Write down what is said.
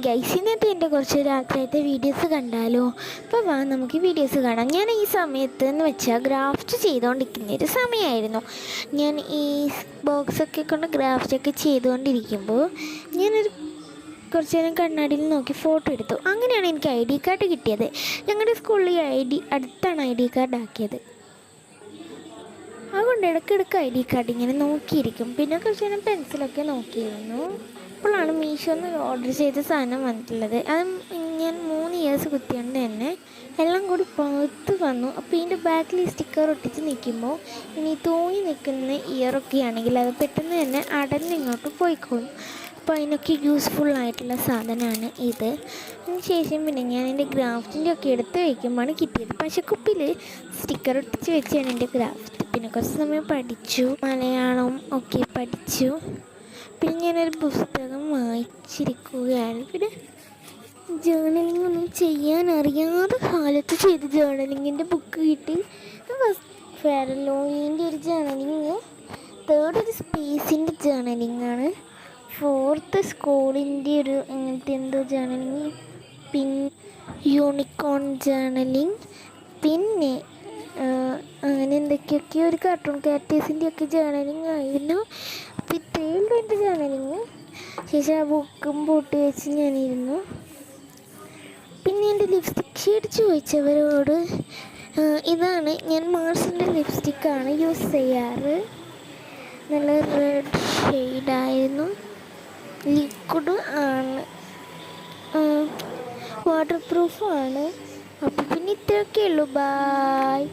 Guys, ഇന്നത്തെ എൻ്റെ കുറച്ച് രാത്രിയത്തെ വീഡിയോസ് കണ്ടാലോ? അപ്പോൾ വാ നമുക്ക് വീഡിയോസ് കാണാം. ഞാൻ ഈ സമയത്ത് എന്ന് വെച്ചാൽ ഗ്രാഫ്റ്റ് ചെയ്തുകൊണ്ടിരിക്കുന്ന ഒരു സമയമായിരുന്നു. ഞാൻ ഈ ബോക്സൊക്കെ കൊണ്ട് ഗ്രാഫ്റ്റൊക്കെ ചെയ്തുകൊണ്ടിരിക്കുമ്പോൾ ഞാനൊരു കുറച്ച് നേരം കണ്ണാടിയിൽ നോക്കി ഫോട്ടോ എടുത്തു. അങ്ങനെയാണ് എനിക്ക് ID കാർഡ് കിട്ടിയത്. ഞങ്ങളുടെ സ്കൂളിൽ അടുത്താണ് ID കാർഡ് ആക്കിയത്. അതുകൊണ്ട് ഇടയ്ക്കിടയ്ക്ക് ID കാർഡ് ഇങ്ങനെ നോക്കിയിരിക്കും. പിന്നെ കുറച്ച് നേരം പെൻസിലൊക്കെ നോക്കിയിരുന്നു. അപ്പോഴാണ് മീഷോന്ന് ഓർഡർ ചെയ്ത സാധനം വന്നിട്ടുള്ളത്. അത് ഞാൻ 3 ഇയേഴ്സ് കുത്തിയോണ്ട് തന്നെ എല്ലാം കൂടി പുറത്ത് വന്നു. അപ്പോൾ ഇതിൻ്റെ ബാക്കിൽ സ്റ്റിക്കർ ഒട്ടിച്ച് നിൽക്കുമ്പോൾ ഇനി തൂങ്ങി നിൽക്കുന്ന ഇയറൊക്കെ ആണെങ്കിൽ അത് പെട്ടെന്ന് തന്നെ അടഞ്ഞ് ഇങ്ങോട്ട് പോയിക്കോളും. അപ്പോൾ അതിനൊക്കെ യൂസ്ഫുള്ളായിട്ടുള്ള സാധനമാണ് ഇത്. അതിനുശേഷം പിന്നെ ഞാൻ എൻ്റെ ഗ്രാഫ്റ്റിൻ്റെ ഒക്കെ എടുത്ത് വയ്ക്കുമ്പോഴാണ് കിട്ടിയത്. പശക്കുപ്പിൽ സ്റ്റിക്കർ ഒട്ടിച്ച് വെച്ചാണ് എൻ്റെ ഗ്രാഫ്റ്റ്. പിന്നെ കുറച്ച് സമയം പഠിച്ചു, മലയാളം ഒക്കെ പഠിച്ചു. പിന്നെ ഞാനൊരു പുസ്തകം വായിച്ചിരിക്കുകയാണ്. പിന്നെ ജേർണലിംഗ് ഒന്നും ചെയ്യാൻ അറിയാതെ കാലത്ത് ചെയ്ത് ജേർണലിങ്ങിൻ്റെ ബുക്ക് കിട്ടി. ഫസ്റ്റ് ഫെയർ ആൻഡ് ലവ്ലിൻ്റെ ഒരു ജേർണലിങ്, തേർഡ് ഒരു സ്പേസിൻ്റെ ജേർണലിങ്ങാണ്, ഫോർത്ത് സ്കൂളിൻ്റെ ഒരു അങ്ങനത്തെ എന്തോ ജേർണലിങ്, പിന്നെ യൂണിക്കോൺ ജേർണലിങ്, പിന്നെ അങ്ങനെ എന്തൊക്കെയൊക്കെയോ ഒരു കാർട്ടൂൺ ക്യാരക്ടേഴ്സിൻ്റെ ഒക്കെ ജേർണലിങ് ആയിരുന്നു. അപ്പോൾ ഇത്രയുള്ളൂ എൻ്റെ ജേർണലിങ്. ശേഷം ആ ബുക്കും പൂട്ടി വെച്ച് ഞാനിരുന്നു. പിന്നെ എൻ്റെ ലിപ്സ്റ്റിക് ഷെയ്ഡ് ചോദിച്ചവരോട് ഇതാണ്, ഞാൻ മാർസിൻ്റെ ലിപ്സ്റ്റിക്കാണ് യൂസ് ചെയ്യാറ്. നല്ല റെഡ് ഷെയ്ഡായിരുന്നു, ലിക്വിഡ് ആണ്, വാട്ടർ പ്രൂഫാണ്. അപ്പോൾ പിന്നെ ഇത്രയൊക്കെ ഉള്ളൂ. ബായ്.